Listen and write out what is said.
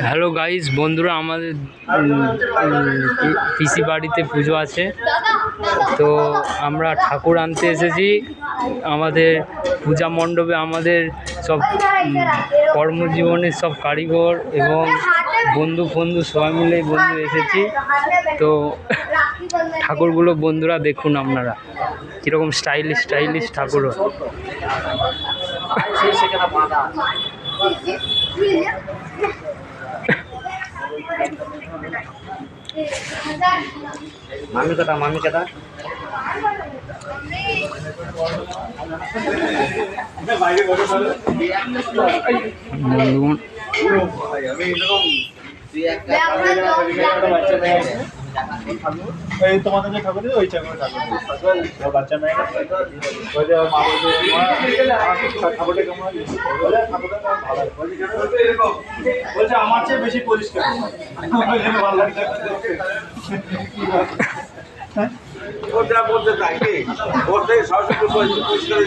Hello guys, বন্ধুরা, আমাদের পিসি বাড়িতে পুজো আছে, তো আমরা ঠাকুর আনতে এসেছি। আমাদের পূজা মণ্ডপে আমাদের সব কর্মজীবনের সব কারিগর এবং বন্ধু সবাই মিলে এসেছি। তো ঠাকুরগুলো বন্ধুরা দেখুন আপনারা কীরকম স্টাইলিশ ঠাকুর। মামি কথা তোমাদের যে ঠাকুর ওই ঠাকুর বাচ্চা মেয়ে বলছে আমার চেয়ে বেশি পরিষ্কার। ওটা বলতে থাকে সরস্বতী পরিষ্কার।